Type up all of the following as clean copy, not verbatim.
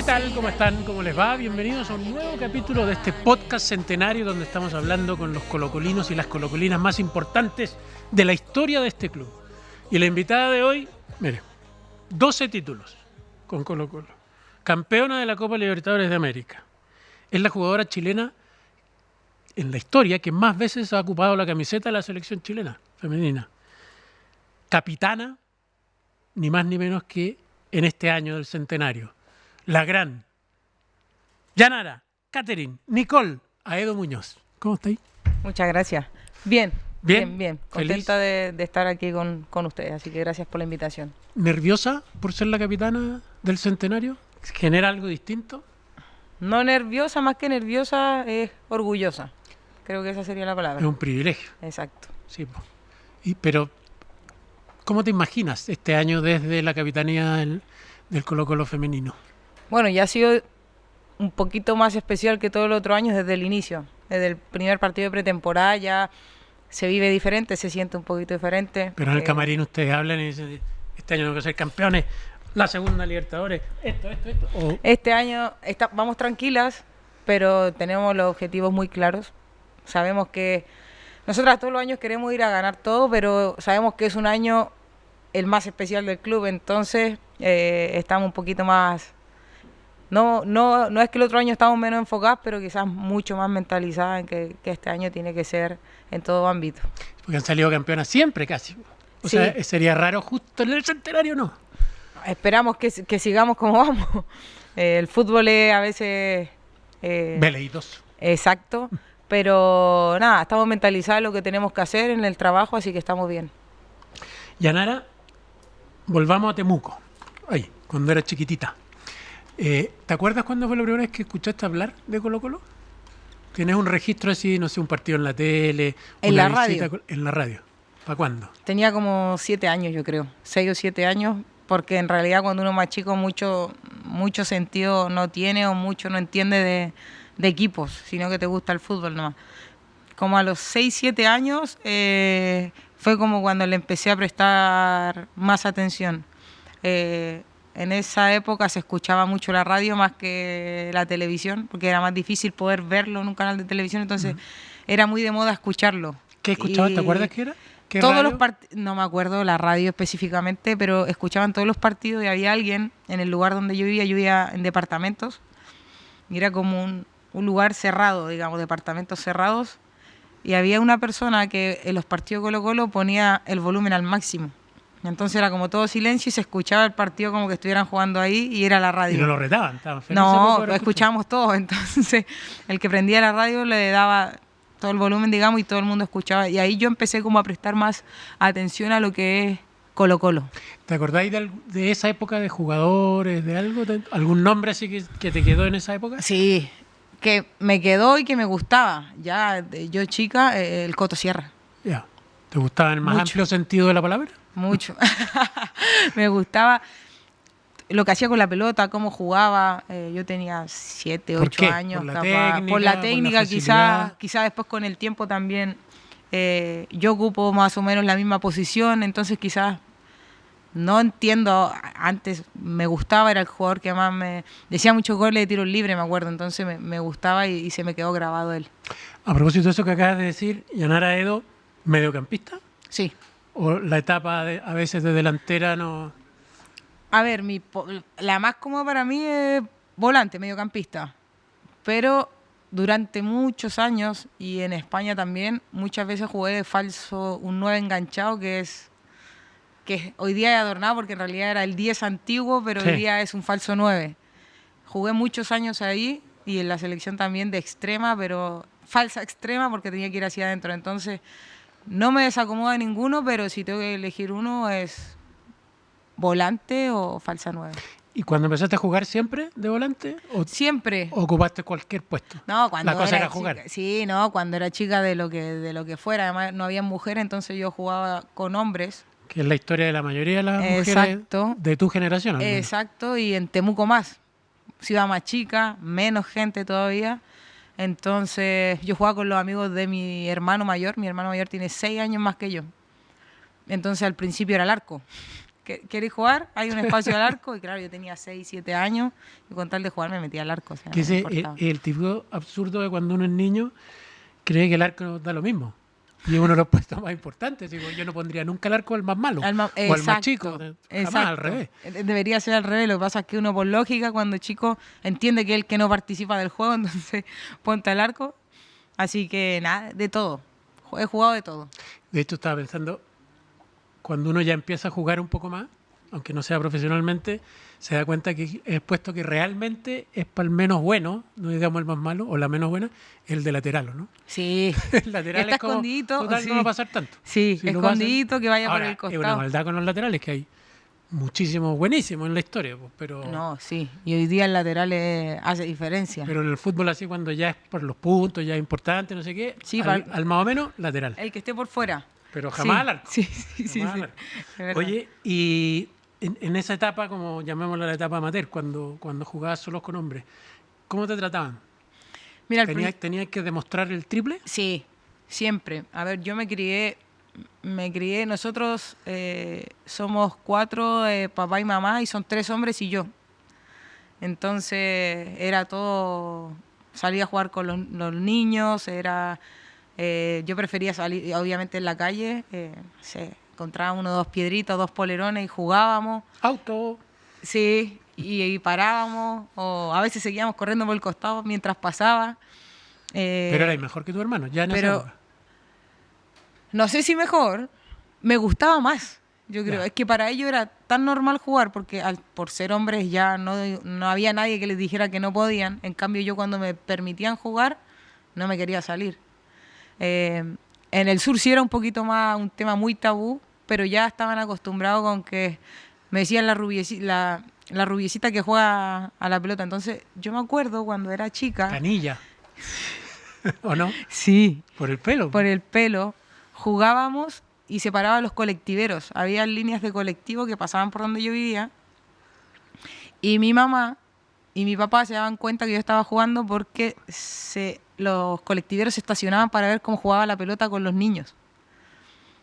tal? ¿Cómo están? ¿Cómo les va? Bienvenidos a un nuevo capítulo de este podcast centenario donde estamos hablando con los colocolinos y las colocolinas más importantes de la historia de este club. Y la invitada de hoy, mire, 12 títulos con Colo-Colo. Campeona de la Copa Libertadores de América. Es la jugadora chilena en la historia que más veces ha ocupado la camiseta de la selección chilena femenina. Capitana, ni más ni menos que en este año del centenario. La gran Yanara, Catherine, Nicole, Aedo Muñoz. ¿Cómo estáis? Muchas gracias. Bien. ¿Bien? Contenta de estar aquí con ustedes, así que gracias por la invitación. ¿Nerviosa por ser la capitana del centenario? ¿Genera algo distinto? No nerviosa, más que nerviosa, es orgullosa. Creo que esa sería la palabra. Es un privilegio. Exacto. Sí, pero, ¿cómo te imaginas este año desde la capitanía del Colo-Colo femenino? Bueno, ya ha sido un poquito más especial que todos los otros años desde el inicio. Desde el primer partido de pretemporada ya se vive diferente, se siente un poquito diferente. Pero en el camarín ustedes hablan y dicen, este año tenemos que ser campeones, la segunda Libertadores, esto. Este año vamos tranquilas, pero tenemos los objetivos muy claros. Sabemos que nosotras todos los años queremos ir a ganar todo, pero sabemos que es un año el más especial del club, entonces estamos un poquito más... No es que el otro año estamos menos enfocados, pero quizás mucho más mentalizadas en que este año tiene que ser en todo ámbito. Porque han salido campeonas siempre casi. O sí. sea, sería raro justo en el centenario, ¿no? Esperamos que sigamos como vamos. El fútbol es a veces... veleidoso. Exacto. Pero nada, estamos mentalizados en lo que tenemos que hacer en el trabajo, así que estamos bien. Yanara, volvamos a Temuco. Ahí, cuando era chiquitita. ¿Te acuerdas cuándo fue la primera vez que escuchaste hablar de Colo-Colo? ¿Tienes un registro así, no sé, un partido en la tele? En la radio. En la radio. ¿Para cuándo? Tenía como 7 años, yo creo. 6 o 7 años, porque en realidad cuando uno es más chico mucho sentido no tiene o mucho no entiende de equipos, sino que te gusta el fútbol nomás. Como a los 6, 7 años fue como cuando le empecé a prestar más atención. En esa época se escuchaba mucho la radio más que la televisión, porque era más difícil poder verlo en un canal de televisión, entonces era muy de moda escucharlo. ¿Qué escuchabas? ¿Te acuerdas qué era? ¿Qué todos radio? Los partidos, no me acuerdo la radio específicamente, pero escuchaban todos los partidos y había alguien en el lugar donde yo vivía en departamentos, y era como un lugar cerrado, digamos, departamentos cerrados, y había una persona que en los partidos Colo-Colo ponía el volumen al máximo. Entonces era como todo silencio y se escuchaba el partido como que estuvieran jugando ahí y era la radio. Y no lo retaban, estaban felices. No, lo escuchábamos todos. Entonces el que prendía la radio le daba todo el volumen, digamos, y todo el mundo escuchaba. Y ahí yo empecé como a prestar más atención a lo que es Colo-Colo. ¿Te acordáis de esa época de jugadores, de algo? ¿Algún nombre así que te quedó en esa época? Sí, que me quedó y que me gustaba. Ya yo chica, el Coto Sierra. Ya. ¿Te gustaba en el más amplio sentido de la palabra? Mucho. Me gustaba lo que hacía con la pelota, cómo jugaba. Yo tenía 7, 8 años. Por la técnica, quizás después con el tiempo también. Yo ocupo más o menos la misma posición, entonces quizás no entiendo. Antes me gustaba, era el jugador que más me decía muchos goles de tiro libre, me acuerdo. Entonces me gustaba y se me quedó grabado él. A propósito de eso que acabas de decir, Yanara Aedo, ¿mediocampista? Sí. ¿O la etapa a veces de delantera no...? A ver, la más cómoda para mí es volante, mediocampista. Pero durante muchos años, y en España también, muchas veces jugué de falso, un 9 enganchado, que hoy día es adornado porque en realidad era el 10 antiguo, pero sí. Hoy día es un falso 9. Jugué muchos años ahí y en la selección también de extrema, pero falsa extrema porque tenía que ir hacia adentro. Entonces... no me desacomoda ninguno, pero si tengo que elegir uno es volante o falsa 9. ¿Y cuando empezaste a jugar siempre de volante? Siempre. ¿O ocupaste cualquier puesto? No, cuando la cosa era jugar. Chica, sí, no, cuando era chica de lo que fuera. Además no había mujeres, entonces yo jugaba con hombres. Que es la historia de la mayoría de las Exacto. mujeres de tu generación. Exacto, y en Temuco más. Ciudad más chica, menos gente todavía. Entonces yo jugaba con los amigos de mi hermano mayor. Mi hermano mayor tiene 6 años más que yo. Entonces al principio era el arco. ¿queréis jugar? Hay un espacio al arco. Y claro, yo tenía 6, 7 años y con tal de jugar me metía al arco. O sea, Que no me ese importaba. el tipo absurdo de cuando uno es niño cree que el arco da lo mismo. Y es uno de los puestos más importantes. Digo, yo no pondría nunca el arco al más malo o al más Exacto, chico. Jamás, exacto. al revés. Debería ser al revés. Lo que pasa es que uno por lógica, cuando chico, entiende que el que no participa del juego, entonces ponte al arco. Así que nada, de todo. He jugado de todo. De hecho, estaba pensando, cuando uno ya empieza a jugar un poco más, aunque no sea profesionalmente, se da cuenta que el puesto que realmente es para el menos bueno, no digamos el más malo, o la menos buena, el de lateral, ¿o no? Sí. El lateral Está es como, escondidito. total, sí. no va a pasar tanto. Sí, Si lo escondidito, pasan- que vaya Ahora, por el es una costado. maldad con los laterales, que hay muchísimos buenísimos en la historia, pues, pero, No, sí. Y hoy día el lateral hace diferencia. pero en el fútbol así, cuando ya es por los puntos, ya es importante, no sé qué, Sí, al más o menos, lateral. El que esté por fuera. Pero jamás al arco. Sí, sí, sí. Jamás sí. al arco. Es verdad. Oye, y en esa etapa, como llamémosla la etapa amateur, cuando jugabas solos con hombres, ¿cómo te trataban? Mira, ¿Tenías que demostrar el triple? Sí, siempre. A ver, yo me crié, nosotros somos 4, papá y mamá, y son 3 hombres y yo. Entonces era todo, salía a jugar con los niños, yo prefería salir, obviamente en la calle, se encontraba 1 o 2 piedritas, 2 polerones y jugábamos. Auto. Sí, y parábamos, o a veces seguíamos corriendo por el costado mientras pasaba. Pero eras mejor que tu hermano, ya en esa pero época. no sé si mejor, me gustaba más, yo creo. Ya. Es que para ellos era tan normal jugar, porque por ser hombres ya no había nadie que les dijera que no podían. En cambio, yo cuando me permitían jugar, no me quería salir. En el sur sí era un poquito más un tema muy tabú, pero ya estaban acostumbrados con que me decían la rubiecita que juega a la pelota. Entonces, yo me acuerdo cuando era chica. Canilla. ¿O no? Sí, Por el pelo. por el pelo, jugábamos y separaban los colectiveros. Había líneas de colectivo que pasaban por donde yo vivía. Y mi mamá y mi papá se daban cuenta que yo estaba jugando porque los colectiveros se estacionaban para ver cómo jugaba la pelota con los niños.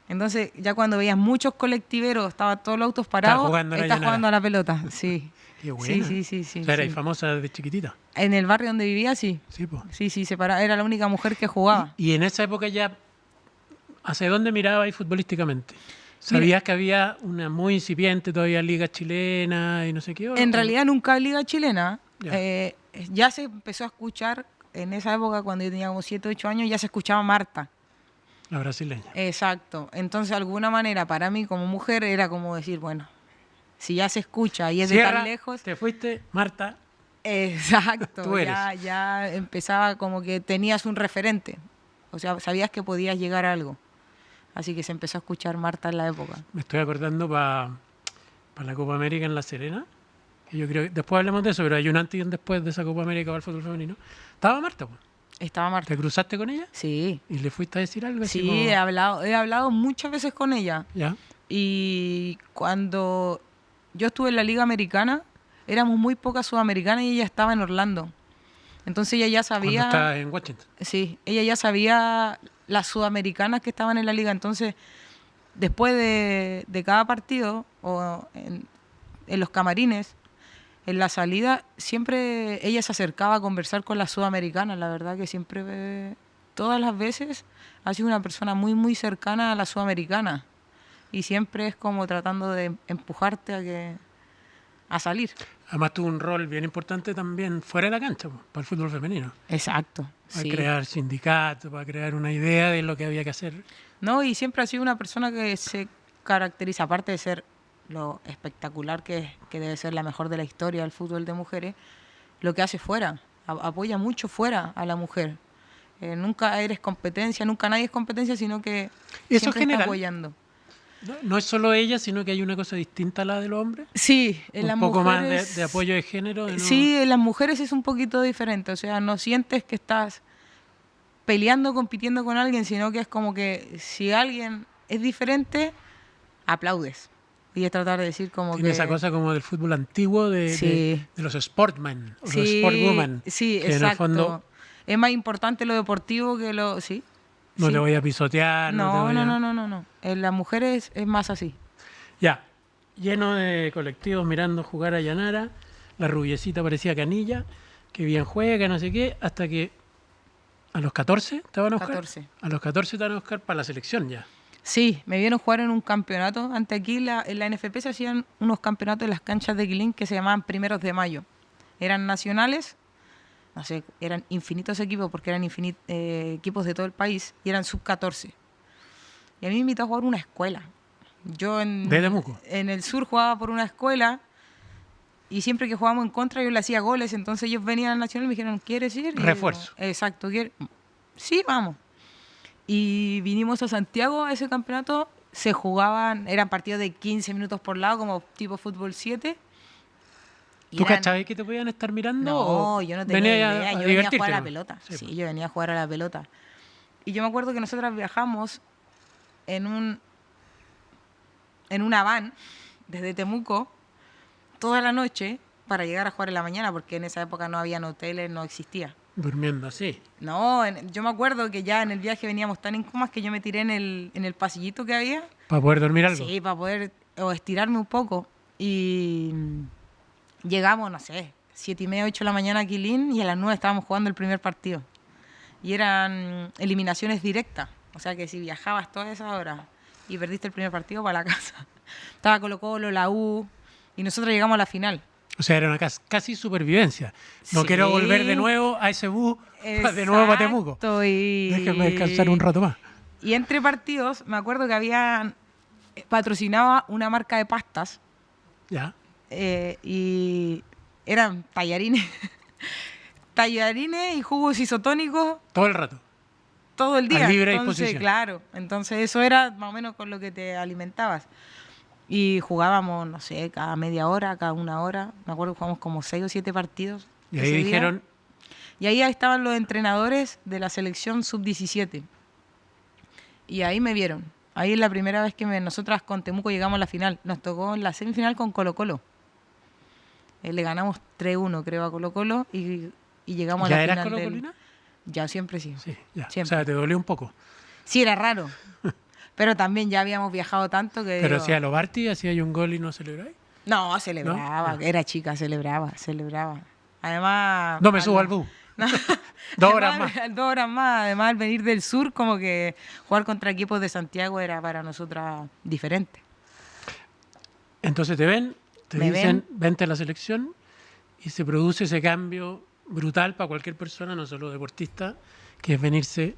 Entonces, ya cuando veías muchos colectiveros, estaban todos los autos parados, estás jugando a la pelota. Sí. Qué buena. Sí. O sea, eras sí. famosa desde chiquitita. En el barrio donde vivía, sí. Sí, pues. Sí, era la única mujer que jugaba. Y en esa época ya, ¿hacia dónde mirabais futbolísticamente? ¿Sabías que había una muy incipiente todavía liga chilena y no sé qué? En realidad nunca hay liga chilena. Ya. Ya se empezó a escuchar, en esa época, cuando yo tenía como 7, 8 años, ya se escuchaba Marta. La brasileña. Exacto. Entonces, de alguna manera, para mí como mujer, era como decir, bueno, si ya se escucha y es de Sierra, tan lejos... te fuiste, Marta. Exacto. Tú eres. Ya empezaba como que tenías un referente. O sea, sabías que podías llegar a algo. Así que se empezó a escuchar Marta en la época. Me estoy acordando para la Copa América en La Serena. Que yo creo que después hablemos de eso, pero hay un antes y un después de esa Copa América para el fútbol femenino. Estaba Marta, pues. ¿Estaba Marta? ¿Te cruzaste con ella? Sí. ¿Y le fuiste a decir algo así? Sí, como- he hablado muchas veces con ella. Ya. Y cuando yo estuve en la Liga Americana, éramos muy pocas sudamericanas y ella estaba en Orlando. Entonces ella ya Cuando sabía... estabas en Washington. Sí, ella ya sabía las sudamericanas que estaban en la liga. Entonces, después de cada partido, o en los camarines, en la salida, siempre ella se acercaba a conversar con las sudamericanas. La verdad que siempre, todas las veces, ha sido una persona muy, muy cercana a la sudamericana. Y siempre es como tratando de empujarte a salir. Además tuvo un rol bien importante también fuera de la cancha, pues, para el fútbol femenino. Exacto. Para Sí. crear sindicatos, para crear una idea de lo que había que hacer. No, y siempre ha sido una persona que se caracteriza, aparte de ser lo espectacular que debe ser la mejor de la historia del fútbol de mujeres, lo que hace fuera. Apoya mucho fuera a la mujer. Nunca eres competencia, nunca nadie es competencia, sino que ¿Eso siempre general? está apoyando. No es solo ella, sino que hay una cosa distinta a la de los hombres. Sí, en Un las poco mujeres, más de apoyo de género. de no- Sí, en las mujeres es un poquito diferente. O sea, no sientes que estás peleando, compitiendo con alguien, sino que es como que si alguien es diferente, aplaudes. Y es tratar de decir como Tiene que... esa cosa como del fútbol antiguo, Sí. de los sportmen, o los Sí, sportwomen. sí, que en el exacto. fondo Es más importante lo deportivo que lo... Sí. no sí. te voy a pisotear. te No, voy a- no. En las mujeres es más así. Ya. lleno de colectivos mirando jugar a Yanara. La rubiecita parecía Canilla, que bien juega, no sé qué, hasta que a los 14 te van a buscar. 14. A los 14 te van a buscar para la selección ya. Sí, me vieron jugar en un campeonato. Antes aquí en la NFP se hacían unos campeonatos en las canchas de Quilín que se llamaban Primeros de Mayo. Eran nacionales, no sé, eran infinitos equipos porque eran equipos de todo el país y eran sub-14. Y a mí me invitó a jugar una escuela. Yo ¿De Temuco? en el sur jugaba por una escuela y siempre que jugábamos en contra yo le hacía goles. Entonces ellos venían al Nacional y me dijeron, ¿quieres ir? Y Refuerzo. yo, exacto, ¿quieres? Sí, vamos. Y vinimos a Santiago a ese campeonato. Se jugaban, eran partidos de 15 minutos por lado, como tipo fútbol 7. Y ¿Tú eran- cachabas que te podían estar mirando? No, o yo no tenía venías idea. Yo venía a divertirte, jugar a la ¿no? pelota. Sí, Sí, pues. yo venía a jugar a la pelota. Y yo me acuerdo que nosotras viajamos en una van desde Temuco toda la noche para llegar a jugar en la mañana, porque en esa época no habían hoteles, no existía. Durmiendo así. No, yo me acuerdo que ya en el viaje veníamos tan en comas que yo me tiré en el pasillito que había. Para poder dormir algo. Sí, para poder o estirarme un poco. Y llegamos, no sé, 7:30, 8 de la mañana a Quilín y a las 9 estábamos jugando el primer partido. Y eran eliminaciones directas. O sea que si viajabas todas esas horas y perdiste el primer partido, para la casa. Estaba Colo-Colo, la U, y nosotros llegamos a la final. O sea, era una casi supervivencia. No Sí. quiero volver de nuevo a ese bus, de nuevo para Temuco. Exacto, Déjenme descansar un rato más. Y entre partidos, me acuerdo que habían patrocinaba una marca de pastas Ya. y eran tallarines. Tallarines y jugos isotónicos Todo el rato. todo el día. A libre Entonces, disposición. claro, entonces eso era más o menos con lo que te alimentabas. Y jugábamos, no sé, cada media hora, cada una hora. Me acuerdo que jugamos como 6 o 7 partidos. Y ahí ese día. dijeron, Y ahí estaban los entrenadores de la selección sub-17. Y ahí me vieron. Ahí es la primera vez que nosotras con Temuco llegamos a la final. Nos tocó en la semifinal con Colo-Colo. Le ganamos 3-1, creo, a Colo-Colo y llegamos a ¿ya la eras final. colocolina? Ya, siempre sí. Sí, ya. Siempre. O sea, te dolió un poco. Sí, era raro. Pero también ya habíamos viajado tanto que... Pero digo, si a lo Barty hacía un gol y no celebráis. no, celebraba. ¿No? Era chica, celebraba. Además... No me subo al bus. 2 horas además, más. 2 horas más. Además, al venir del sur, como que jugar contra equipos de Santiago era para nosotras diferente. Entonces te ven, te Me dicen, vente a la selección y se produce ese cambio brutal para cualquier persona, no solo deportista, que es venirse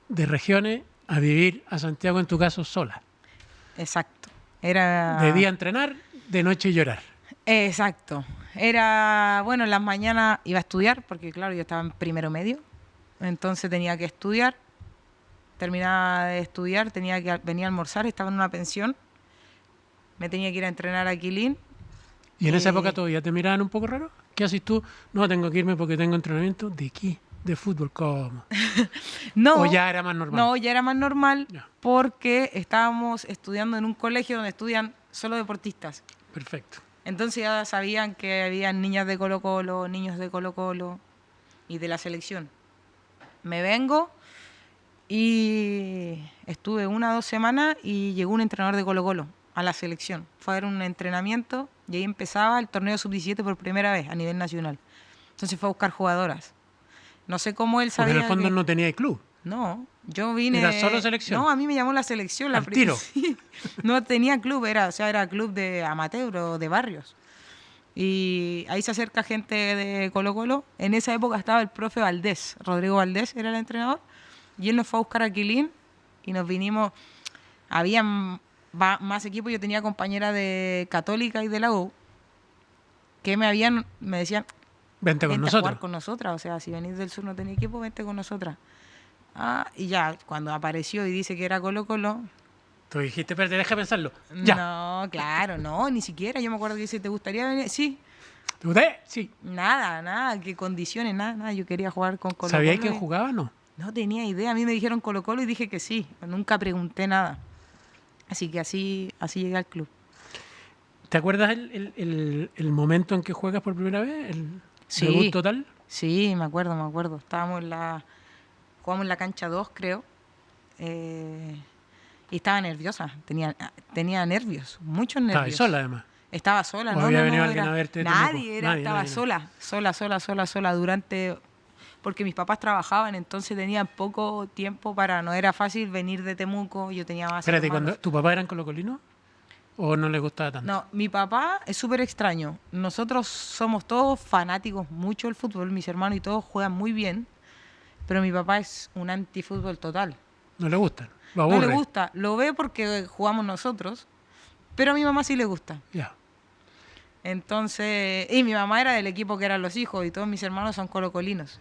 de regiones a vivir a Santiago, en tu caso, sola. Exacto. Era... De día entrenar, de noche llorar. Exacto. Era, bueno, en las mañanas iba a estudiar, porque claro, yo estaba en primero medio, entonces tenía que estudiar. Terminaba de estudiar, tenía que venir a almorzar, estaba en una pensión, me tenía que ir a entrenar a Quilín. ¿Y en esa época todavía te miraban un poco raro? ¿Qué haces tú? No, tengo que irme porque tengo entrenamiento. ¿De qué? ¿De fútbol? ¿Cómo? No, ¿O ya era más normal? no, ya era más normal Ya. porque estábamos estudiando en un colegio donde estudian solo deportistas. Perfecto. Entonces ya sabían que había niñas de Colo-Colo, niños de Colo-Colo y de la selección. Me vengo y estuve 1 o 2 semanas y llegó un entrenador de Colo-Colo a la selección. Fue a ver un entrenamiento y ahí empezaba el torneo sub-17 por primera vez a nivel nacional. Entonces fue a buscar jugadoras. No sé cómo él Porque sabía en el fondo que... no tenía club. No, yo vine... ¿Era solo selección? No, a mí me llamó la selección. ¿Al tiro? Sí. No tenía club, era club de amateur o de barrios. Y ahí se acerca gente de Colo-Colo. En esa época estaba el profe Valdés, Rodrigo Valdés era el entrenador, y él nos fue a buscar a Quilín y nos vinimos... Habían más equipos, yo tenía compañeras de Católica y de la U que me decían, Vente con vente a nosotros. jugar con nosotras, o sea, si venís del sur no tenés equipo, vente con nosotras. Ah, y ya, cuando apareció y dice que era Colo-Colo, Tú dijiste, espérate, deja pensarlo. Ya. no, claro, no, ni siquiera. Yo me acuerdo que dice, ¿te gustaría venir? Sí, ¿Te gusté? Sí. nada, qué condiciones, nada. Yo quería jugar con Colo-Colo. ¿Sabías quién y- jugaba o no? No tenía idea. A mí me dijeron Colo-Colo y dije que sí. Nunca pregunté nada. Así que así llegué al club. ¿Te acuerdas el momento en que juegas por primera vez? ¿El Sí. debut total? Sí, me acuerdo. Jugamos en la cancha 2, creo. Y Y estaba nerviosa, tenía nervios, muchos nervios. Estaba sola además. Estaba sola, ¿O no, había no, venido no, alguien era- a verte de nadie, Temuco? era, Nadie, estaba nadie. sola durante... Porque mis papás trabajaban, entonces tenía poco tiempo no era fácil venir de Temuco, yo tenía más Espérate, hermanos. ¿tu papá eran colocolinos? ¿O no le gustaba tanto? No, mi papá es súper extraño. Nosotros somos todos fanáticos mucho del fútbol, mis hermanos y todos juegan muy bien, pero mi papá es un antifútbol total. No le gustan. Lo No aburre. le gusta, lo ve porque jugamos nosotros, pero a mi mamá sí le gusta. Ya. Entonces, y mi mamá era del equipo que eran los hijos y todos mis hermanos son colocolinos.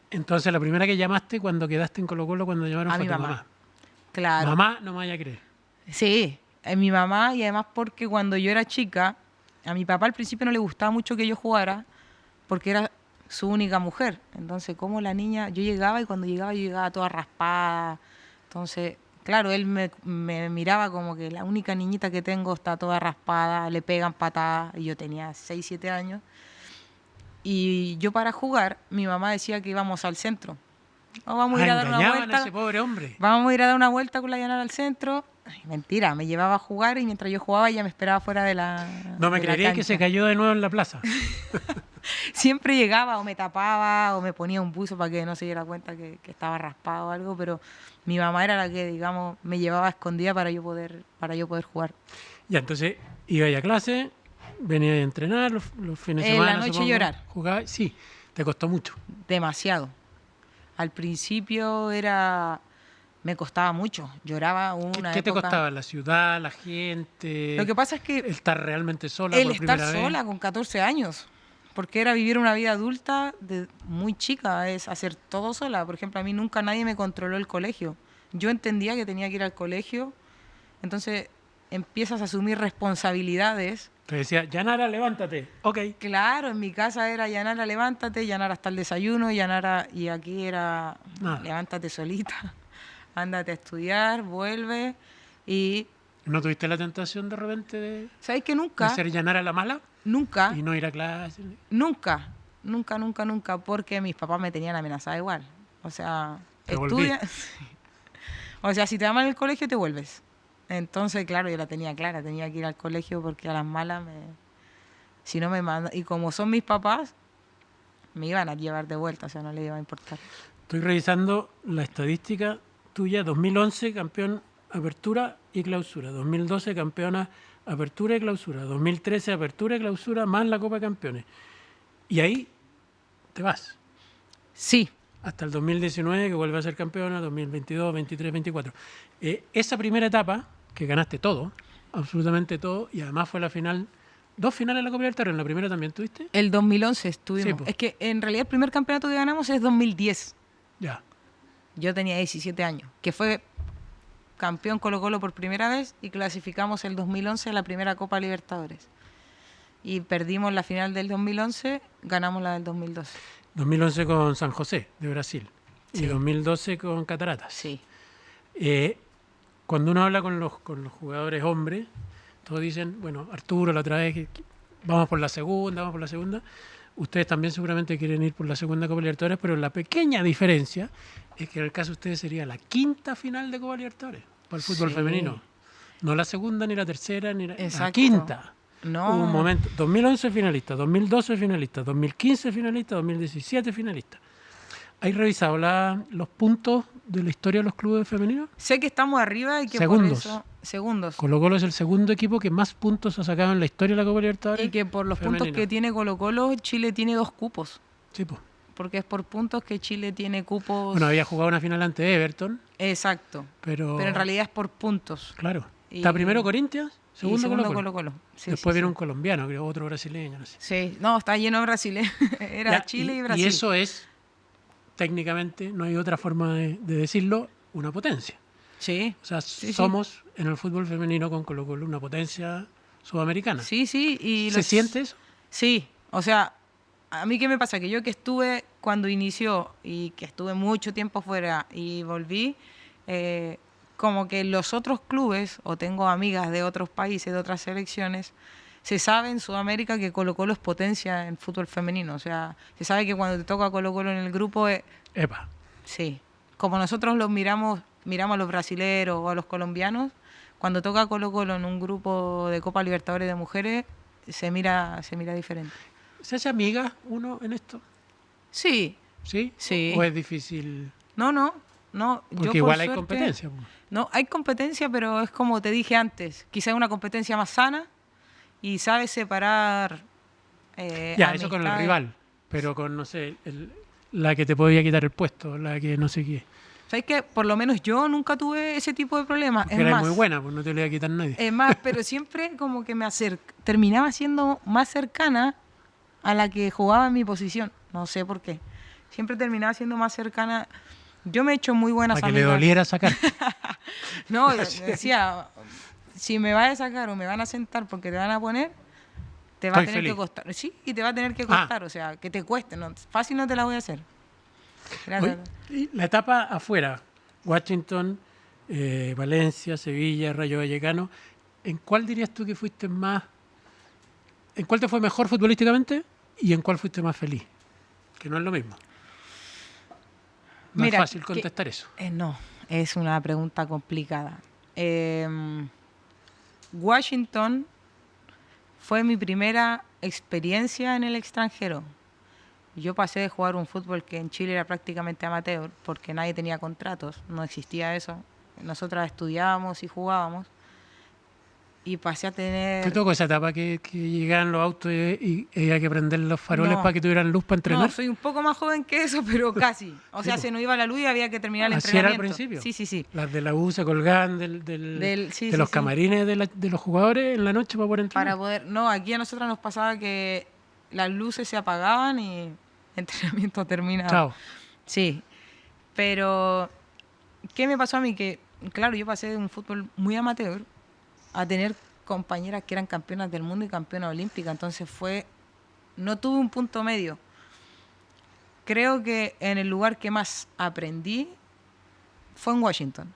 Entonces, la primera que llamaste cuando quedaste en Colo-Colo, cuando llamaron A fue mi tu mamá. Claro. Mamá, no me vaya a creer. Sí, mi mamá y además porque cuando yo era chica, a mi papá al principio no le gustaba mucho que yo jugara porque era su única mujer. Entonces, como la niña, yo llegaba y cuando llegaba yo llegaba toda raspada. Entonces, claro, él me miraba como que la única niñita que tengo está toda raspada, le pegan patadas y yo tenía 6, 7 años. Y yo para jugar, mi mamá decía que íbamos al centro. O vamos a ir a dar una Engañaban a vuelta. ese pobre hombre. Vamos a ir a dar una vuelta con la Yanara al centro. Ay, mentira, me llevaba a jugar y mientras yo jugaba ella me esperaba fuera de la No me de la creería que cancha. se cayó de nuevo en la plaza. Siempre llegaba o me tapaba o me ponía un buzo para que no se diera cuenta que estaba raspado o algo, pero mi mamá era la que, digamos, me llevaba a escondida para yo poder jugar. Ya, entonces iba a clase, venía a entrenar los fines de En semana. la noche supongo, llorar. Jugaba, sí, te costó mucho. Demasiado. Al principio me costaba mucho, lloraba una ¿Qué te época. costaba? ¿La ciudad, la gente? Lo que pasa es que el estar realmente sola el por estar primera vez. sola con 14 años, porque era vivir una vida adulta muy chica, es hacer todo sola. Por ejemplo, a mí nunca nadie me controló el colegio. Yo entendía que tenía que ir al colegio, entonces empiezas a asumir responsabilidades. Te decía, Yanara, levántate. Ok. Claro, en mi casa era Yanara, levántate, Yanara hasta el desayuno, Yanara, y aquí era Nada. levántate solita, ándate a estudiar, vuelve. Y ¿No tuviste la tentación de repente de ¿sabes que nunca? ser Yanara la mala Nunca. y no ir a clase? Nunca, porque mis papás me tenían amenazada igual. O sea, Te estudia. O sea, si te aman en el colegio, te vuelves. Entonces, claro, yo la tenía clara, tenía que ir al colegio porque a las malas si no me mandan. Y como son mis papás, me iban a llevar de vuelta, o sea, no les iba a importar. Estoy revisando la estadística tuya. 2011, campeón apertura y clausura. 2012, campeona apertura y clausura. 2013, apertura y clausura, más la Copa de Campeones. Y ahí te vas. Sí, Hasta el 2019, que vuelve a ser campeona, 2022, 23, 24. Esa primera etapa, que ganaste todo, absolutamente todo, y además fue la final, 2 finales de la Copa Libertadores. ¿En la primera también tuviste? el 2011 estuvimos. Sí, po. Es que en realidad el primer campeonato que ganamos es 2010. Ya. Yo tenía 17 años, que fue campeón Colo-Colo por primera vez y clasificamos el 2011 a la primera Copa Libertadores. Y perdimos la final del 2011, ganamos la del 2012. 2011 con San José, de Brasil. Sí. Y 2012 con Cataratas. Sí. Cuando uno habla con los jugadores hombres, todos dicen, bueno, Arturo, la otra vez, vamos por la segunda. Ustedes también seguramente quieren ir por la segunda Copa Libertadores, pero la pequeña diferencia es que en el caso de ustedes sería la 5ª final de Copa Libertadores para el fútbol Sí. femenino. No la segunda, ni la tercera, ni la Exacto. 5ª. No. Hubo un momento, 2011 finalista, 2012 finalista, 2015 finalista, 2017 finalista. ¿Has revisado los puntos de la historia de los clubes femeninos? Sé que estamos arriba y que Segundos. por eso... Segundos. Colo-Colo es el segundo equipo que más puntos ha sacado en la historia de la Copa Libertadores. Y que por los puntos femenina. que tiene Colo-Colo, Chile tiene 2 cupos. Sí, pues. Porque es por puntos que Chile tiene cupos... Bueno, había jugado una final ante Everton, Exacto. pero Pero en realidad es por puntos. claro. Y- Está primero Corinthians, Y segundo Colo-Colo. Colo-Colo. Sí, Después sí, viene sí. un colombiano, creo, otro brasileño, no sé. Sí, no, está lleno de brasileños. Era Ya, Chile y Brasil. Y eso es, técnicamente, no hay otra forma de decirlo, una potencia. Sí. O sea, Sí, sí. somos en el fútbol femenino con Colo-Colo una potencia sudamericana. Sí, sí. Y ¿Se siente eso? Sí, o sea, a mí qué me pasa, que yo que estuve cuando inició y que estuve mucho tiempo fuera y volví, como que los otros clubes, o tengo amigas de otros países, de otras selecciones, se sabe en Sudamérica que Colo-Colo es potencia en fútbol femenino. O sea, se sabe que cuando te toca Colo-Colo en el grupo, Epa. sí. Como nosotros los miramos miramos a los brasileros o a los colombianos, cuando toca Colo-Colo en un grupo de Copa Libertadores de mujeres, se mira diferente. ¿Se hace amiga uno en esto? Sí. ¿Sí? Sí. ¿O es difícil? No. Porque Yo, igual por hay suerte, competencia. No, hay competencia, pero es como te dije antes, quizás una competencia más sana y sabes separar Ya, eso con el amistades. rival, pero con, no sé, la que te podía quitar el puesto, la que no sé qué. ¿Sabes qué? Por lo menos yo nunca tuve ese tipo de problemas. Porque era muy buena, pues no te lo iba a quitar nadie. Es más, pero siempre como que terminaba siendo más cercana a la que jugaba en mi posición. No sé por qué. Siempre terminaba siendo más cercana. Yo me he hecho muy buenas Para que le amigas. doliera sacar. No, decía, si me vas a sacar o me van a sentar porque te van a poner, te va a Estoy tener que feliz. costar. Sí, y te va a tener que costar, o sea, que te cueste. No, fácil no te la voy a hacer. Oye, y la etapa afuera, Washington, Valencia, Sevilla, Rayo Vallecano, ¿en cuál dirías tú que fuiste más, en cuál te fue mejor futbolísticamente y en cuál fuiste más feliz? Que no es lo mismo. No Mira, es fácil contestar eso. No, es una pregunta complicada. Washington fue mi primera experiencia en el extranjero. Yo pasé de jugar un fútbol que en Chile era prácticamente amateur, porque nadie tenía contratos, no existía eso. Nosotras estudiábamos y jugábamos. Y pasé a ¿Te tener... tocó esa etapa que llegaban los autos y había que prender los faroles No. para que tuvieran luz para entrenar? No, soy un poco más joven que eso, pero casi. O sea, Sí, se nos iba la luz y había que terminar el ¿Así era al entrenamiento. principio? Sí. Las de la U se colgaban de los camarines de los jugadores en la noche para poder entrenar. Para poder... No, aquí a nosotros nos pasaba que las luces se apagaban y el entrenamiento terminaba. Chao. Sí, pero ¿qué me pasó a mí? Que, claro, yo pasé de un fútbol muy amateur a tener compañeras que eran campeonas del mundo y campeonas olímpicas. Entonces no tuve un punto medio. Creo que en el lugar que más aprendí fue en Washington.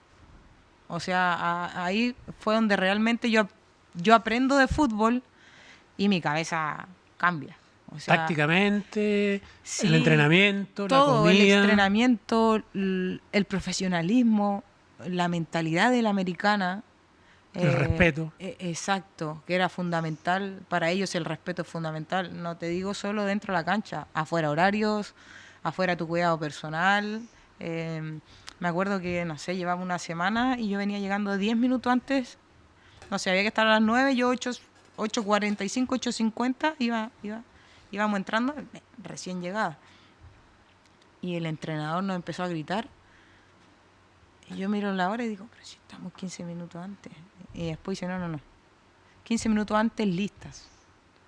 O sea, ahí fue donde realmente yo aprendo de fútbol y mi cabeza cambia. O sea, tácticamente, sí, el entrenamiento, todo, la comida. el entrenamiento, el profesionalismo, la mentalidad de la americana. El respeto. Exacto, que era fundamental. Para ellos el respeto es fundamental. No te digo solo dentro de la cancha, afuera horarios, afuera tu cuidado personal. Me acuerdo que, no sé, llevaba una semana y yo venía llegando 10 minutos antes. No sé, había que estar a las 9, yo 8:45, 8:50 íbamos entrando, recién llegada. Y el entrenador nos empezó a gritar. Y yo miro la hora y digo, pero si estamos 15 minutos antes. Y después dice, no. 15 minutos antes listas.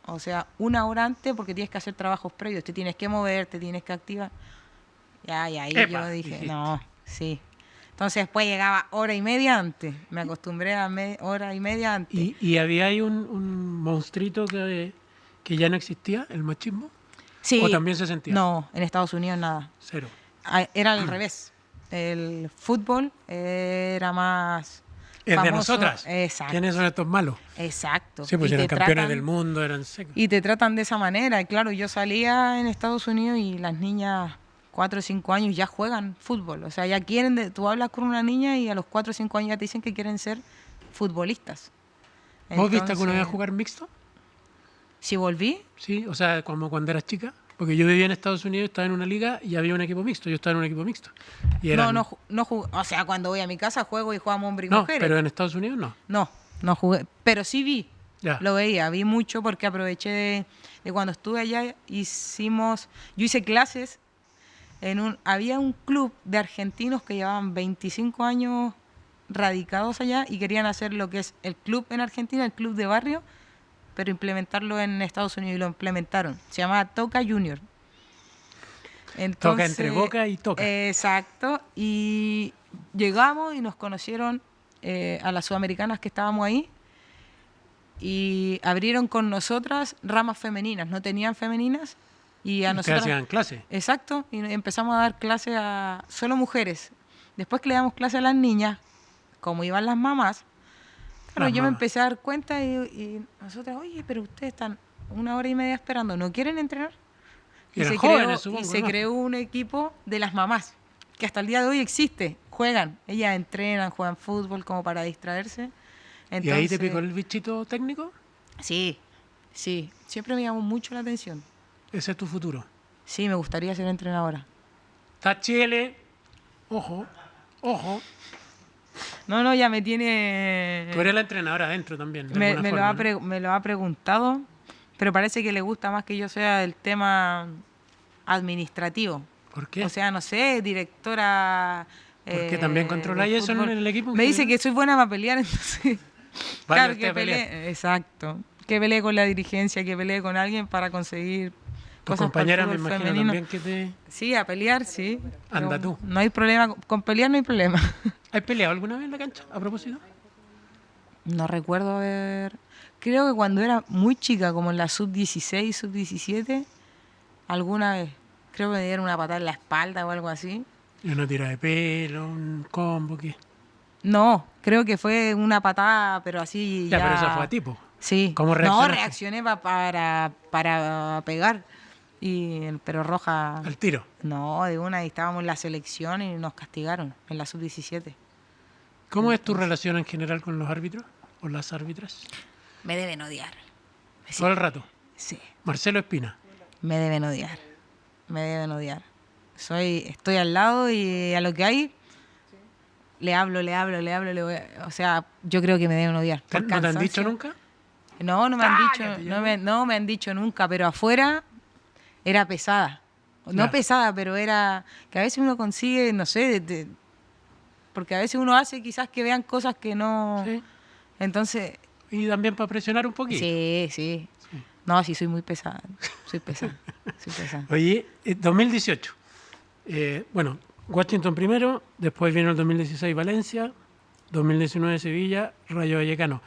O sea, una hora antes porque tienes que hacer trabajos previos. Te tienes que mover, te tienes que activar. Y ahí yo dije, dijiste. no, sí. Entonces después llegaba hora y media antes. Me acostumbré a hora y media antes. ¿Y había ahí un monstruito que ya no existía, el machismo? Sí. ¿O también se sentía? No, en Estados Unidos nada. Cero. Era al revés. El fútbol era más Es famoso. de nosotras. Exacto. ¿Quiénes son estos malos? Exacto. Sí, pues Y eran te campeones tratan- del mundo, eran secos. Y te tratan de esa manera. Y claro, yo salía en Estados Unidos y las niñas 4 o 5 años ya juegan fútbol. O sea, ya tú hablas con una niña y a los 4 o 5 años ya te dicen que quieren ser futbolistas. ¿Vos viste alguna vez Entonces, jugar mixto? Si volví, Sí, o sea, como cuando eras chica. Porque yo vivía en Estados Unidos, estaba en una liga y había un equipo mixto. Yo estaba en un equipo mixto. Y eran... no jugué. O sea, cuando voy a mi casa juego y jugamos hombres y No, mujeres. pero en Estados Unidos no. No jugué. Pero sí vi. Ya. Lo veía, vi mucho porque aproveché de cuando estuve allá, yo hice clases había un club de argentinos que llevaban 25 años radicados allá y querían hacer lo que es el club en Argentina, el club de barrio, pero implementarlo en Estados Unidos y lo implementaron. Se llamaba Toca Junior. Toca entre Boca y Toca. Exacto. Y llegamos y nos conocieron a las sudamericanas que estábamos ahí y abrieron con nosotras ramas femeninas. No tenían femeninas y a Que nosotras... hacían clase. Exacto. Y empezamos a dar clase a solo mujeres. Después que le damos clase a las niñas, como iban las mamás, claro, Las yo me mamás. empecé a dar cuenta y nosotras, oye, pero ustedes están 1 hora y media esperando, ¿no quieren entrenar? Y eran jóvenes, y supongo, se ¿no? creó un equipo de las mamás, que hasta el día de hoy existe. juegan, ellas entrenan, juegan fútbol como para distraerse. Entonces, ¿Y ahí te picó el bichito técnico? Sí, sí, siempre me llamó mucho la atención. Ese es tu futuro. Sí, me gustaría ser entrenadora. Está Chile. Ojo, ojo. No, ya me tiene... Tú eres la entrenadora adentro también, de Me alguna lo forma, ha ¿no? me lo ha preguntado, pero parece que le gusta más que yo sea el tema administrativo. ¿Por qué? O sea, no sé, directora... Porque también controláis de eso en fútbol. el equipo en Me dice general. que soy buena para pelear, entonces... Vaya claro, usted que a pelear. peleé, exacto. Que peleé con la dirigencia, que peleé con alguien para conseguir Tus cosas para el compañeras me fútbol imagino femenino. también que te... Sí, a pelear, sí. Anda pero tú. No hay problema, con pelear no hay problema. ¿Has peleado alguna vez en la cancha, a propósito? No recuerdo haber... Creo que cuando era muy chica, como en la sub-16, sub-17, alguna vez. Creo que me dieron una patada en la espalda o algo así. Y una tira de pelo, un combo, ¿qué? No, creo que fue una patada, pero así Ya, ya... pero eso fue a tipo. Sí. ¿Cómo No, reaccionaste? reaccioné para pegar. Pero roja... Al tiro. No, de una, y estábamos en la selección y nos castigaron en la sub-17. ¿Cómo es tu relación en general con los árbitros o las árbitras? Me deben odiar. Sí. Todo el rato. Sí. Marcelo Espina. Me deben odiar. Me deben odiar. Estoy al lado y a lo que hay le hablo, o sea, yo creo que me deben odiar. Por ¿No te han cansancio. dicho nunca? No, no me han dicho, Cállate, no me han dicho nunca, pero afuera era pesada. No Ya. pesada, pero era que a veces uno consigue, no sé, porque a veces uno hace quizás que vean cosas que no. Sí. Entonces, Y también para presionar un poquito. sí. No, sí, soy muy pesada. Soy pesada. Soy pesada. Oye, 2018. Bueno, Washington primero, después vino el 2016 Valencia, 2019 Sevilla, Rayo Vallecano.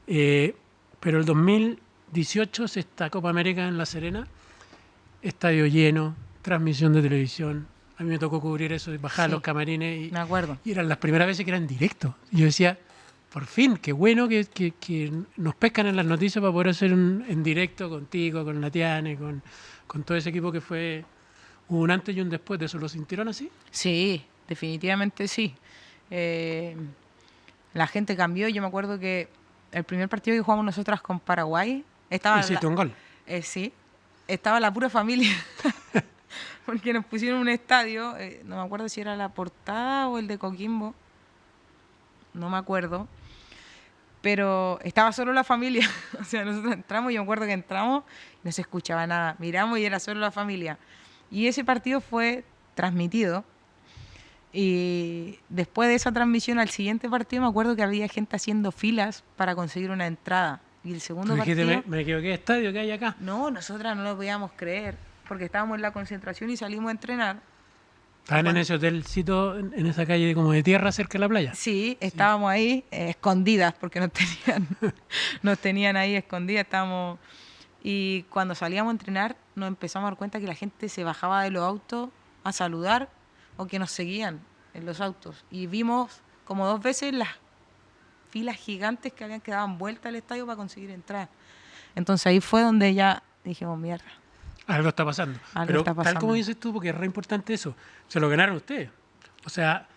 Pero el 2018 es esta Copa América en La Serena, estadio lleno, transmisión de televisión. A mí me tocó cubrir eso, bajar Sí, los camarines y, me acuerdo. y eran las primeras veces que eran directo. Y yo decía, por fin, qué bueno que nos pescan en las noticias para poder hacer en directo contigo, con Natiane, con todo ese equipo que fue un antes y un después de eso. ¿Lo sintieron así? Sí, definitivamente sí. La gente cambió. Yo me acuerdo que el primer partido que jugamos nosotras con Paraguay estaba Hiciste un gol. sí, estaba la pura familia. Porque nos pusieron un estadio, no me acuerdo si era La Portada o el de Coquimbo, no me acuerdo, pero estaba solo la familia. O sea, nosotros entramos, yo me acuerdo que entramos y no se escuchaba nada, miramos y era solo la familia. Y ese partido fue transmitido y después de esa transmisión al siguiente partido me acuerdo que había gente haciendo filas para conseguir una entrada. Y el segundo Tú dijiste, partido... me equivoqué de estadio que hay acá. No, nosotras no lo podíamos creer, porque estábamos en la concentración y salimos a entrenar. Estaban en ese hotelcito, en esa calle como de tierra cerca de la playa. Sí, estábamos ahí escondidas, porque nos tenían ahí escondidas, estábamos... Y cuando salíamos a entrenar nos empezamos a dar cuenta que la gente se bajaba de los autos a saludar o que nos seguían en los autos. Y vimos como 2 veces las filas gigantes que habían quedado vueltas al estadio para conseguir entrar. Entonces ahí fue donde ya dijimos, mierda. Algo está pasando. Algo Pero está tal pasando. como dices tú, porque es re importante eso, se lo ganaron ustedes. O sea,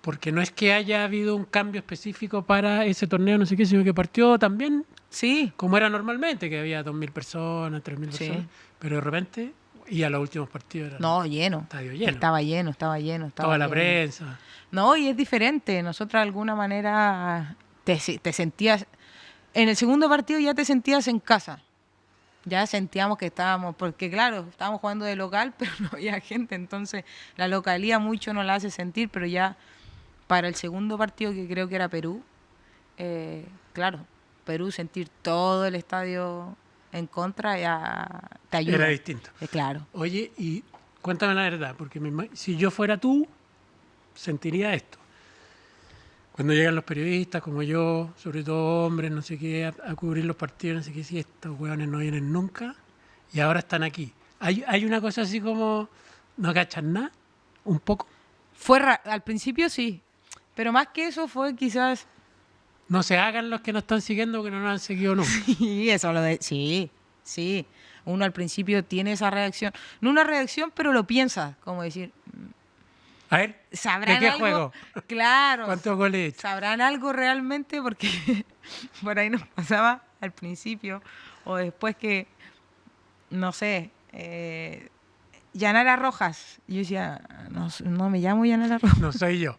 porque no es que haya habido un cambio específico para ese torneo, no sé qué, sino que partió también Sí, como era normalmente, que había 2.000 personas, 3.000 Sí. personas, pero de repente, y a los últimos partidos era no, lleno. estadio lleno. Estaba lleno. Toda la lleno. prensa. No, y es diferente. Nosotras de alguna manera te sentías... En el segundo partido ya te sentías en casa. Ya sentíamos que estábamos... Porque claro, estábamos jugando de local, pero no había gente. Entonces la localía mucho no la hace sentir, pero ya para el segundo partido, que creo que era Perú, claro, Perú, sentir todo el estadio en contra ya te ayuda. Era distinto. Claro. Oye, y cuéntame la verdad, porque si yo fuera tú, sentiría esto. Cuando llegan los periodistas, como yo, sobre todo hombres, no sé qué, a cubrir los partidos, no sé qué, si estos hueones no vienen nunca, y ahora están aquí. Hay una cosa así como, ¿no cachan nada? Un poco. Al principio sí, pero más que eso fue quizás... No se hagan los que nos están siguiendo, que no nos han seguido nunca. Sí, sí. Uno al principio tiene esa reacción. No una reacción, pero lo piensa, como decir, A ver, ¿sabrán ¿de qué algo? juego? Claro. ¿Cuántos goles he hecho? ¿Sabrán algo realmente? Porque por ahí nos pasaba al principio o después que, no sé, Yanara Rojas. Y yo decía, no, no me llamo Yanara Rojas. No soy yo.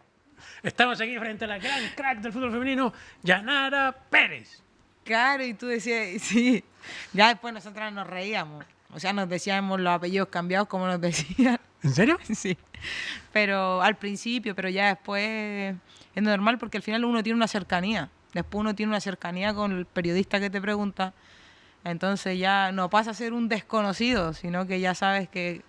Estamos aquí frente a la gran crack del fútbol femenino, Yanara Pérez. Claro, y tú decías, sí. Ya después nosotras nos reíamos. O sea, nos decíamos los apellidos cambiados como nos decían. ¿En serio? Sí. Pero al principio, pero ya después es normal porque al final uno tiene una cercanía. Después uno tiene una cercanía con el periodista que te pregunta. Entonces ya no pasa a ser un desconocido, sino que ya sabes que...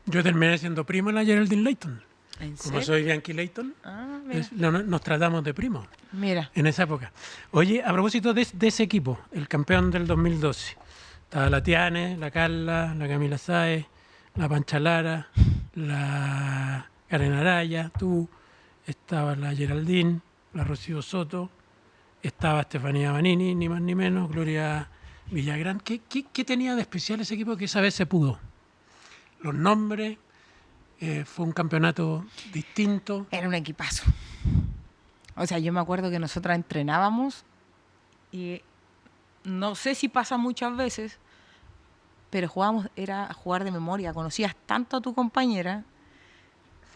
Yo terminé siendo primo de la Geraldine Leighton. ¿En Como serio? soy Bianchi Leighton, Ah, mira. nos tratamos de primos Mira. en esa época. Oye, a propósito de ese equipo, el campeón del 2012, estaba la Tiane, la Carla, la Camila Sáez, la Pancha Lara, la Karen Araya, tú, estaba la Geraldine, la Rocío Soto, estaba Estefanía Banini, ni más ni menos, Gloria Villagrán. ¿Qué tenía de especial ese equipo que esa vez se pudo? Los nombres, fue un campeonato distinto. Era un equipazo. O sea, yo me acuerdo que nosotras entrenábamos y no sé si pasa muchas veces, pero jugábamos, era jugar de memoria. Conocías tanto a tu compañera.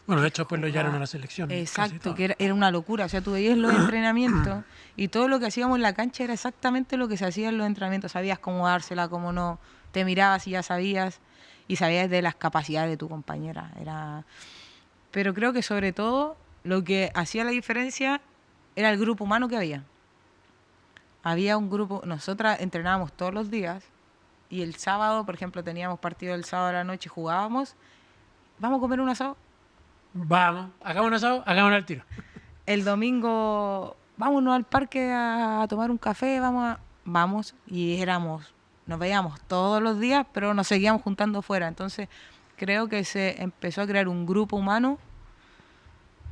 Bueno, de hecho, pues lo llevaron a la selección. Exacto, que era una locura. O sea, tú veías los entrenamientos y todo lo que hacíamos en la cancha era exactamente lo que se hacía en los entrenamientos. Sabías cómo dársela, cómo no. Te mirabas y ya sabías. Y sabías de las capacidades de tu compañera. Pero creo que sobre todo lo que hacía la diferencia era el grupo humano que había. Había un grupo, nosotras entrenábamos todos los días y el sábado, por ejemplo, teníamos partido el sábado a la noche, jugábamos. ¿Vamos a comer un asado? Vamos, hagamos un asado, hagamos al tiro. El domingo, vámonos al parque a tomar un café, vamos, y nos veíamos todos los días, pero nos seguíamos juntando fuera. Entonces, creo que se empezó a crear un grupo humano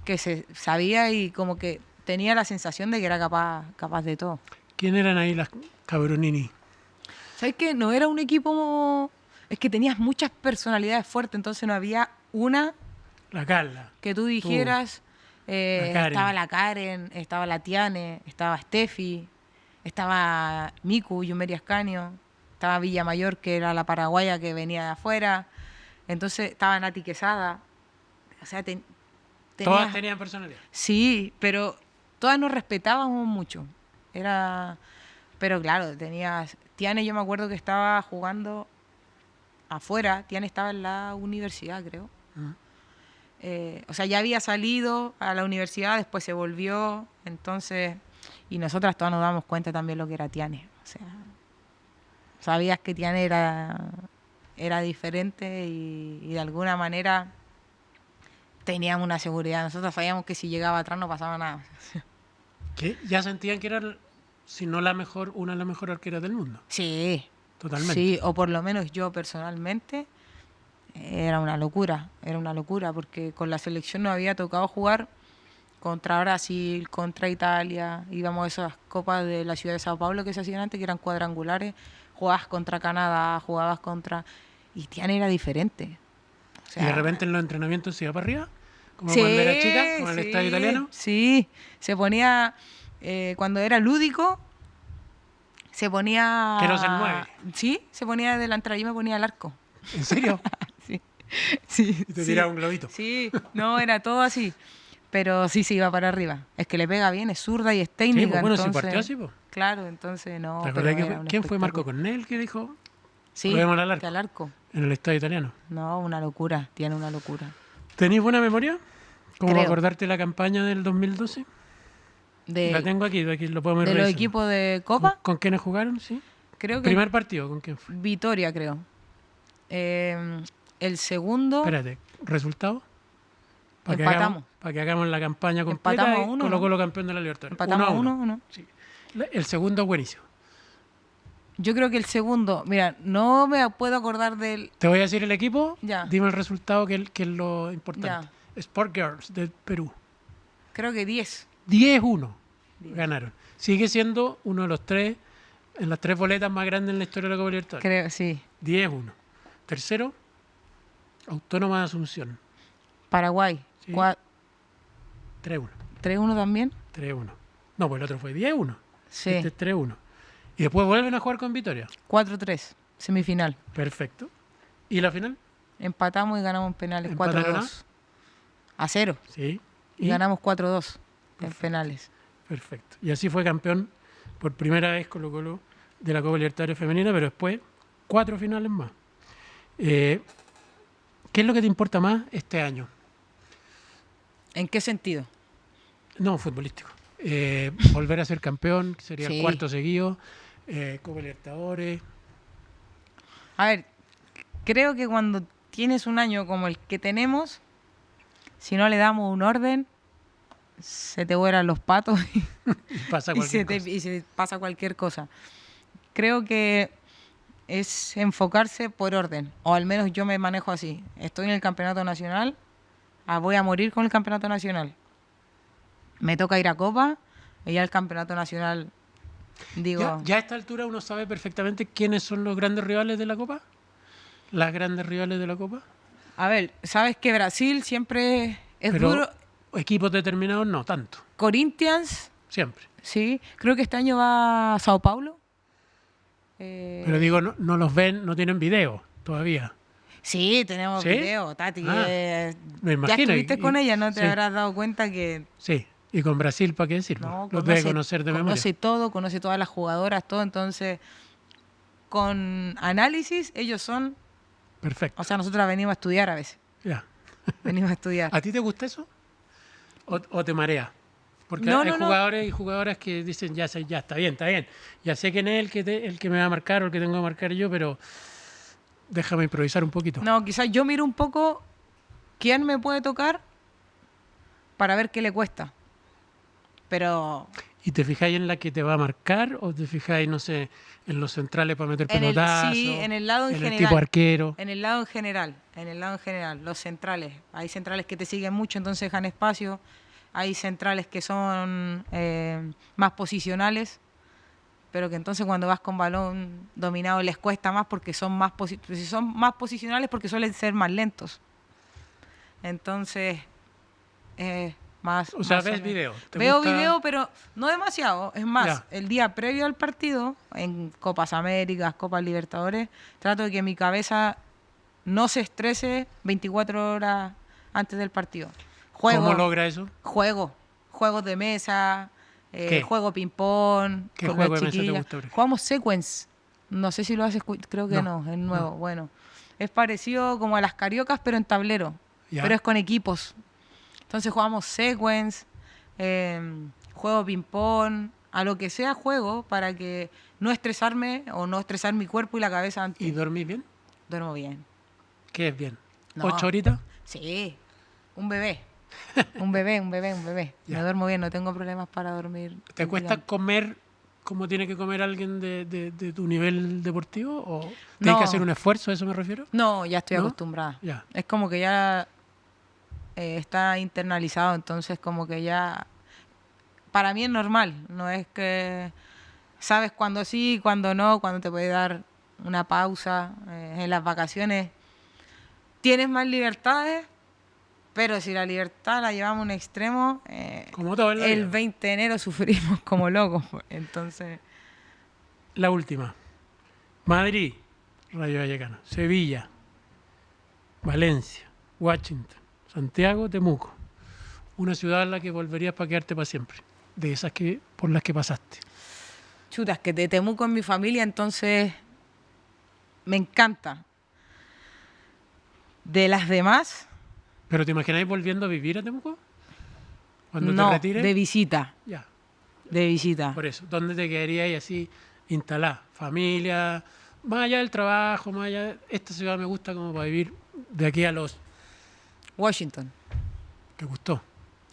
que se sabía y como que tenía la sensación de que era capaz de todo. ¿Quién eran ahí las Cabronini? ¿Sabes qué? No era un equipo... Es que tenías muchas personalidades fuertes, entonces no había una La Carla. que tú dijeras... Karen. Estaba la Karen, estaba la Tiane, estaba Steffi, estaba Miku, Yumeri Ascanio, estaba Villamayor, que era la paraguaya que venía de afuera, entonces estaba Nati Quesada. O sea, Todas tenían personalidad. Sí, pero todas nos respetábamos mucho. Pero claro, tenías... Tiane, yo me acuerdo que estaba jugando afuera, Tiane estaba en la universidad, creo. O sea, ya había salido a la universidad, después se volvió, entonces... Y nosotras todas nos damos cuenta también lo que era Tiane. O sea, sabías que Tiane era diferente y de alguna manera teníamos una seguridad. Nosotros sabíamos que si llegaba atrás no pasaba nada. ¿Qué? ¿Ya sentían que era, si no la mejor, una de las mejores arqueras del mundo? Sí. Totalmente. Sí, o por lo menos yo personalmente, era una locura, porque con la selección nos había tocado jugar contra Brasil, contra Italia, íbamos a esas copas de la ciudad de Sao Paulo que se hacían antes, que eran cuadrangulares, jugabas contra Canadá, jugabas contra... Y Tiana era diferente. O sea, y de repente en los entrenamientos se iba para arriba, como sí, cuando era chica, como en el estadio italiano. Sí, se ponía, cuando era lúdico, se ponía... Que no se mueve. Sí, se ponía delantera, yo me ponía al arco. ¿En serio? Sí, sí. Y te tiraba un globito. Sí, no, era todo así. Pero sí se iba para arriba. Es que le pega bien, es zurda y es técnica. Sí, pues bueno, entonces, si partió así, pues. Claro, entonces no. ¿Te acordás pero era un quién fue Marco espectáculo. Cornell que dijo? Sí, Probemos al arco. que al arco. En el estadio italiano. No, una locura, tiene una locura. ¿Tenéis buena memoria? ¿Cómo Creo. acordarte la campaña del 2012? La tengo aquí lo podemos ir de los revisando. equipos de Copa, ¿Con quiénes jugaron? Sí. creo que ¿Primer partido con quién fue? Vitoria, creo. El segundo, Espérate, ¿resultado? Empatamos. Para que hagamos la campaña completa. Empatamos y 1, Colo ¿no? Colo campeón de la Libertadores. empatamos 1-1. 1, ¿no? Sí. El segundo es buenísimo. Yo creo que el segundo, mira, no me puedo acordar del... Te voy a decir el equipo. Ya. Dime el resultado que es lo importante. Sport Girls de Perú. Creo que 10. 10-1 10. ganaron. Sigue siendo uno de los tres, en las tres boletas más grandes en la historia de la Copa Libertadores. Creo, sí. 10-1. Tercero, Autónoma de Asunción. Paraguay. Sí. Cua- 3-1. 3-1 también. 3-1. No, pues el otro fue 10-1. Sí. Este es 3-1. Y después vuelven a jugar con Vitoria. 4-3, semifinal. Perfecto. ¿Y la final? Empatamos y ganamos en penales ¿Empataron 4-2. A 0. Sí. Y ganamos 4-2 en Perfecto. penales. Perfecto. Y así fue campeón por primera vez Colo-Colo de la Copa Libertadores Femenina, pero después 4 finales más. ¿Qué es lo que te importa más este año? ¿En qué sentido? No, futbolístico. Volver a ser campeón, que sería el Sí. 4º seguido, Copa Libertadores. A ver, creo que cuando tienes un año como el que tenemos, si no le damos un orden, se te vuelan los patos Y pasa cualquier cosa. y se pasa cualquier cosa. Creo que es enfocarse por orden, o al menos yo me manejo así. Estoy en el campeonato nacional, voy a morir con el campeonato nacional. Me toca ir a Copa, y ya el campeonato nacional, digo... Ya a esta altura uno sabe perfectamente quiénes son los grandes rivales de la Copa. Las grandes rivales de la Copa. A ver, sabes que Brasil siempre es Pero duro. equipos determinados no tanto. Corinthians, Siempre. sí. Creo que este año va a Sao Paulo. Pero digo, no los ven, no tienen video todavía. Sí, tenemos ¿Sí? video, Tati. Ah, me ya imagino. estuviste con ella, ¿no? Te Sí. habrás dado cuenta que Sí, y con Brasil, ¿para qué decirlo? no, Los debe conocer de memoria. conoce todo, conoce todas las jugadoras, todo. Entonces, con análisis, ellos son... Perfecto. O sea, nosotros venimos a estudiar a veces. Ya. Venimos a estudiar. ¿A ti te gusta eso? ¿O te marea? Porque No, hay no, no. jugadores y jugadoras que dicen, ya está bien, está bien. Ya sé quién es el que me va a marcar o el que tengo que marcar yo, pero déjame improvisar un poquito. No, quizás yo miro un poco quién me puede tocar para ver qué le cuesta. Pero ¿Y te fijáis en la que te va a marcar o te fijáis, no sé, en los centrales para meter en el, pelotazos? sí, en el lado en el general. tipo arquero. En el lado en general, los centrales. Hay centrales que te siguen mucho, entonces dejan espacio. Hay centrales que son más posicionales, pero que entonces cuando vas con balón dominado les cuesta más porque son más, si son más posicionales porque suelen ser más lentos. Entonces, más... O sea, más ves menos. video. ¿Te Veo gusta? video, pero no demasiado. Es más, Ya. el día previo al partido, en Copas Américas, Copas Libertadores, trato de que mi cabeza no se estrese 24 horas antes del partido. ¿Cómo logra eso? Juegos de mesa, ¿Qué? juego ping-pong. ¿Qué con juego las de mesa te chiquillas. gusta, por ejemplo? Jugamos Sequence. No sé si lo has escuchado, creo que no, es nuevo. no. Bueno, es parecido como a las cariocas, pero en tablero. Ya. Pero es con equipos. Entonces jugamos Sequence, juego ping-pong, a lo que sea juego para que no estresarme o no estresar mi cuerpo y la cabeza antes. ¿Y dormís bien? Duermo bien. ¿Qué es bien? No. ¿8 horitas? Sí, un bebé. Un bebé. Ya. Me duermo bien, no tengo problemas para dormir. ¿Te cuesta digamos. comer como tiene que comer alguien de tu nivel deportivo? ¿O tienes No. que hacer un esfuerzo, a eso me refiero? No, ya estoy ¿No? acostumbrada. Ya. Es como que ya está internalizado, entonces como que ya... Para mí es normal, no es que sabes cuándo sí, cuándo no, cuándo te puede dar una pausa. En las vacaciones tienes más libertades, pero si la libertad la llevamos a un extremo, Como todo en la el vida. 20 de enero sufrimos como locos. Entonces, La última. Madrid, Rayo Vallecano. Sevilla, Valencia, Washington, Santiago, Temuco. Una ciudad en la que volverías para quedarte para siempre. De esas que por las que pasaste. chutas, que de Temuco en mi familia, entonces me encanta. De las demás, ¿Pero te imagináis volviendo a vivir a Temuco? Cuando no, te retires. de visita, Ya, de visita. por eso. ¿Dónde te quedarías así instalada? Familia, más allá del trabajo, más allá. Esta ciudad me gusta como para vivir de aquí a los. Washington, ¿Te gustó?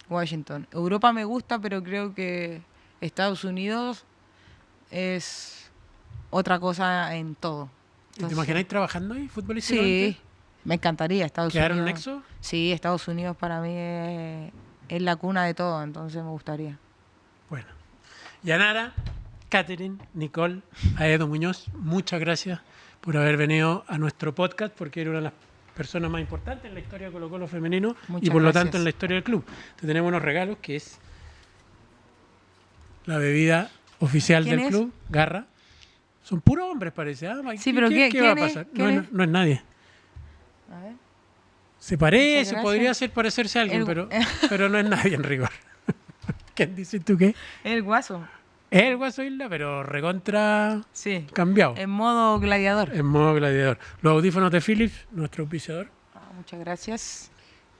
Washington. Europa me gusta, pero creo que Estados Unidos es otra cosa en todo. ¿Y ¿Te Entonces, imagináis trabajando ahí, futbolísticamente? sí, me encantaría Estados ¿Quedar Unidos. un nexo? Sí, Estados Unidos para mí es la cuna de todo, entonces me gustaría. Bueno. Yanara, Catherine, Nicole, Aedo Muñoz, muchas gracias por haber venido a nuestro podcast, porque era una de las personas más importantes en la historia de Colo-Colo femenino Muchas y por lo gracias. tanto en la historia del club. Te tenemos unos regalos que es la bebida oficial ¿Quién del es? club, Garra. Son puros hombres, parece. Sí, pero ¿qué- ¿qué va a quién es? pasar? ¿Quién No, es? no es nadie. A ver. Se Muchas parece, gracias. podría ser parecerse a alguien, El- pero no es nadie en rigor. ¿Quién dices tú qué? El guaso. Es el Guaso Isla, pero recontra Sí. cambiado. En modo gladiador. En modo gladiador. Los audífonos de Philips, nuestro auspiciador. Muchas gracias.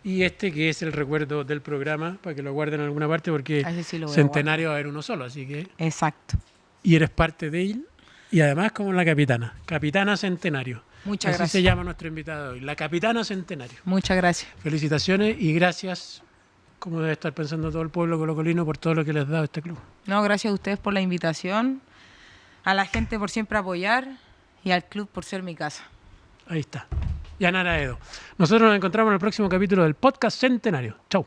Y este que es el recuerdo del programa, para que lo guarden en alguna parte, porque A ese sí lo voy a centenario va a haber uno solo, así que... Exacto. Y eres parte de él, y además como la capitana. Capitana Centenario. Muchas Así gracias. se llama nuestro invitado de hoy, la Capitana Centenario. Muchas gracias. Felicitaciones y gracias, como debe estar pensando todo el pueblo colocolino, por todo lo que les ha dado este club. No, gracias a ustedes por la invitación, a la gente por siempre apoyar y al club por ser mi casa. Ahí está. Yanara Edo. Nosotros nos encontramos en el próximo capítulo del podcast Centenario. Chau.